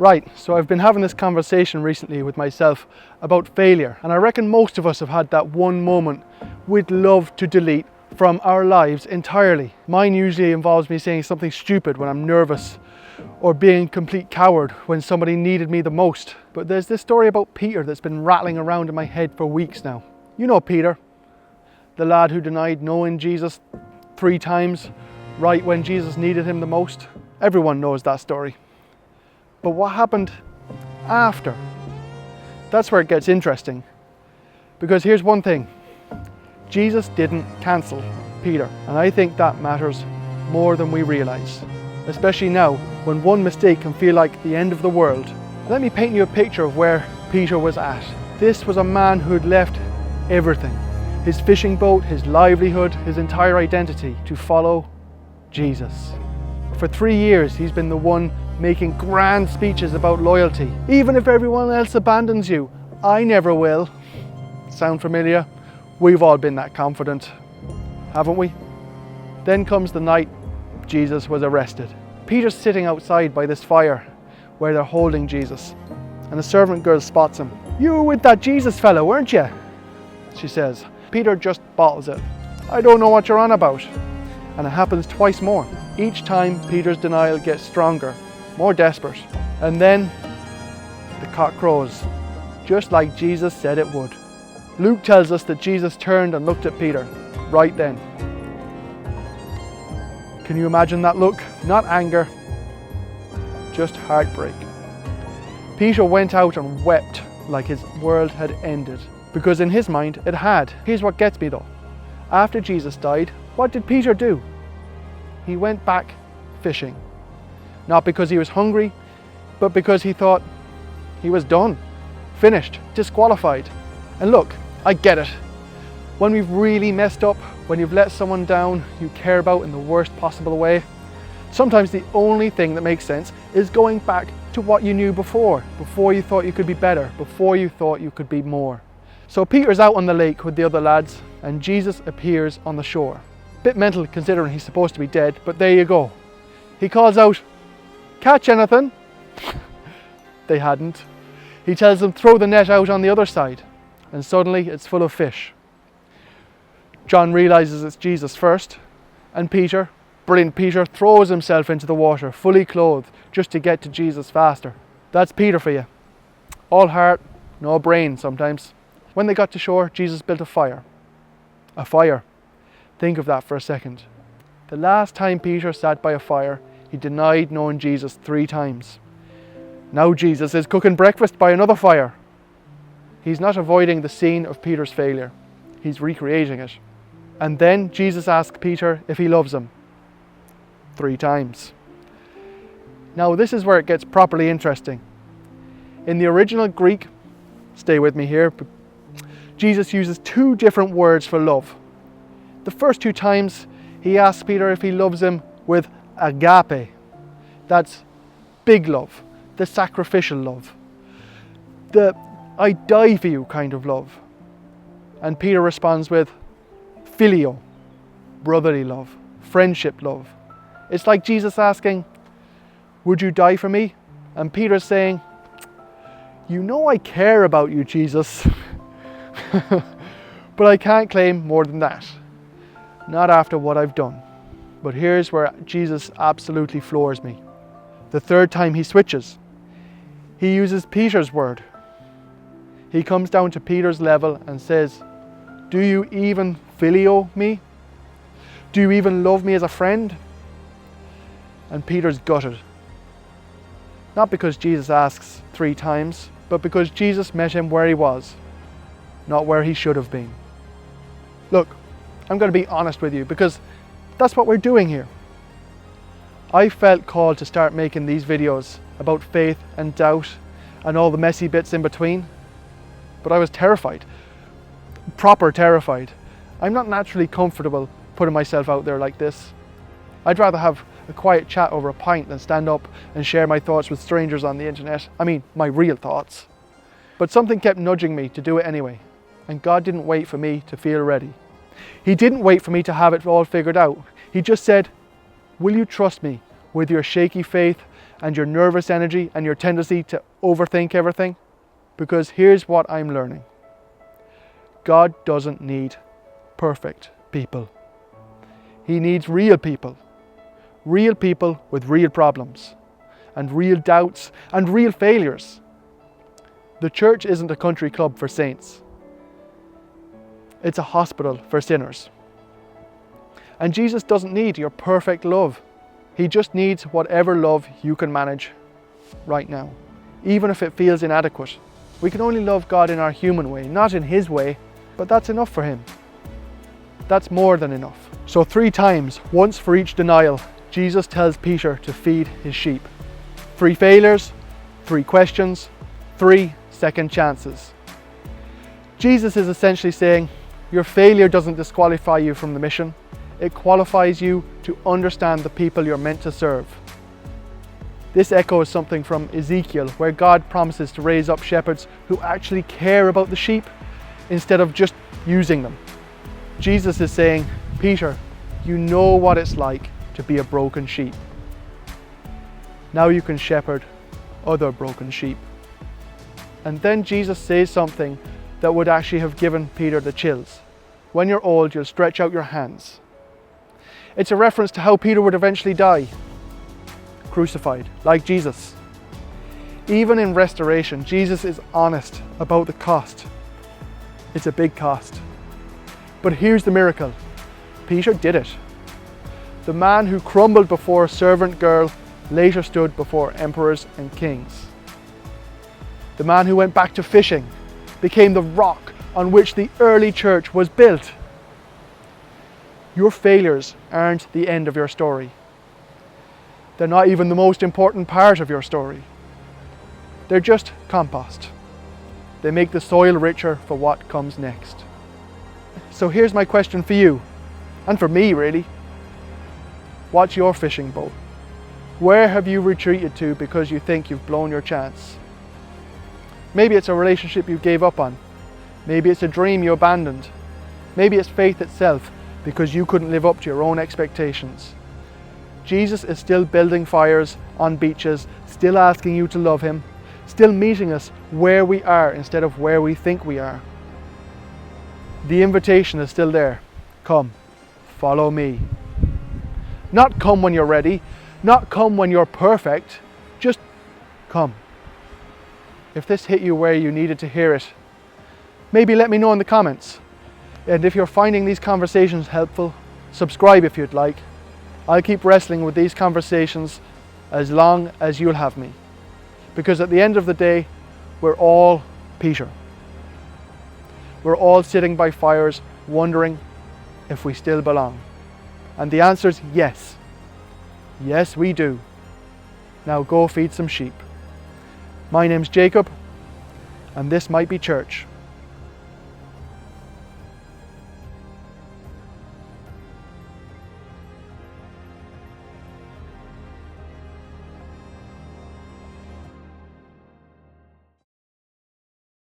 Right, so I've been having this conversation recently with myself about failure, and I reckon most of us have had that one moment we'd love to delete from our lives entirely. Mine usually involves me saying something stupid when I'm nervous, or being a complete coward when somebody needed me the most. But there's this story about Peter that's been rattling around in my head for weeks now. You know Peter, the lad who denied knowing Jesus 3 times right when Jesus needed him the most. Everyone knows that story. But what happened after? That's where it gets interesting. Because here's one thing. Jesus didn't cancel Peter. And I think that matters more than we realize. Especially now, when one mistake can feel like the end of the world. Let me paint you a picture of where Peter was at. This was a man who had left everything. His fishing boat, his livelihood, his entire identity to follow Jesus. For 3 years, he's been the one making grand speeches about loyalty. Even if everyone else abandons you, I never will. Sound familiar? We've all been that confident, haven't we? Then comes the night Jesus was arrested. Peter's sitting outside by this fire where they're holding Jesus, and the servant girl spots him. "You were with that Jesus fellow, weren't you?" she says. Peter just bottles it. "I don't know what you're on about." And it happens twice more. Each time Peter's denial gets stronger, more desperate. And then the cock crows, just like Jesus said it would. Luke tells us that Jesus turned and looked at Peter right then. Can you imagine that look? Not anger, just heartbreak. Peter went out and wept like his world had ended, because in his mind it had. Here's what gets me though. After Jesus died, what did Peter do? He went back fishing. Not because he was hungry, but because he thought he was done, finished, disqualified. And look, I get it. When we've really messed up, when you've let someone down you care about in the worst possible way, sometimes the only thing that makes sense is going back to what you knew before you thought you could be better, before you thought you could be more. So Peter's out on the lake with the other lads, and Jesus appears on the shore. Bit mental considering he's supposed to be dead, but there you go. He calls out, "Catch anything?" They hadn't. He tells them, "Throw the net out on the other side." And suddenly it's full of fish. John realizes it's Jesus first, and Peter, brilliant Peter, throws himself into the water, fully clothed, just to get to Jesus faster. That's Peter for you. All heart, no brain sometimes. When they got to shore, Jesus built a fire. A fire. Think of that for a second. The last time Peter sat by a fire, he denied knowing Jesus 3 times. Now Jesus is cooking breakfast by another fire. He's not avoiding the scene of Peter's failure. He's recreating it. And then Jesus asks Peter if he loves him. 3 times. Now this is where it gets properly interesting. In the original Greek, stay with me here, but Jesus uses 2 different words for love. The first 2 times he asks Peter if he loves him with agape. That's big love, the sacrificial love, the I die for you kind of love. And Peter responds with filio, brotherly love, friendship love. It's like Jesus asking, "Would you die for me?" And Peter's saying, "You know I care about you, Jesus, but I can't claim more than that. Not after what I've done." But here's where Jesus absolutely floors me. The 3rd time he switches. He uses Peter's word. He comes down to Peter's level and says, "Do you even filio me? Do you even love me as a friend?" And Peter's gutted. Not because Jesus asks 3 times, but because Jesus met him where he was, not where he should have been. Look, I'm going to be honest with you because that's what we're doing here. I felt called to start making these videos about faith and doubt and all the messy bits in between, but I was terrified, proper terrified. I'm not naturally comfortable putting myself out there like this. I'd rather have a quiet chat over a pint than stand up and share my thoughts with strangers on the internet. I mean, my real thoughts. But something kept nudging me to do it anyway, and God didn't wait for me to feel ready. He didn't wait for me to have it all figured out. He just said, "Will you trust me with your shaky faith and your nervous energy and your tendency to overthink everything? Because here's what I'm learning. God doesn't need perfect people. He needs real people with real problems and real doubts and real failures. The church isn't a country club for saints. It's a hospital for sinners. And Jesus doesn't need your perfect love. He just needs whatever love you can manage right now, even if it feels inadequate. We can only love God in our human way, not in His way, but that's enough for Him. That's more than enough. So 3 times, once for each denial, Jesus tells Peter to feed his sheep. 3 failures, 3 questions, 3 second chances. Jesus is essentially saying, your failure doesn't disqualify you from the mission. It qualifies you to understand the people you're meant to serve. This echoes something from Ezekiel, where God promises to raise up shepherds who actually care about the sheep instead of just using them. Jesus is saying, Peter, you know what it's like to be a broken sheep. Now you can shepherd other broken sheep. And then Jesus says something that would actually have given Peter the chills. When you're old, you'll stretch out your hands. It's a reference to how Peter would eventually die, crucified, like Jesus. Even in restoration, Jesus is honest about the cost. It's a big cost. But here's the miracle. Peter did it. The man who crumbled before a servant girl later stood before emperors and kings. The man who went back to fishing became the rock on which the early church was built. Your failures aren't the end of your story. They're not even the most important part of your story. They're just compost. They make the soil richer for what comes next. So here's my question for you, and for me really. What's your fishing boat? Where have you retreated to because you think you've blown your chance? Maybe it's a relationship you gave up on. Maybe it's a dream you abandoned. Maybe it's faith itself because you couldn't live up to your own expectations. Jesus is still building fires on beaches, still asking you to love Him, still meeting us where we are instead of where we think we are. The invitation is still there. Come, follow me. Not come when you're ready, not come when you're perfect, just come. If this hit you where you needed to hear it, maybe let me know in the comments. And if you're finding these conversations helpful, subscribe if you'd like. I'll keep wrestling with these conversations as long as you'll have me. Because at the end of the day, we're all Peter. We're all sitting by fires wondering if we still belong. And the answer is yes. Yes, we do. Now go feed some sheep. My name's Jacob, and this might be church.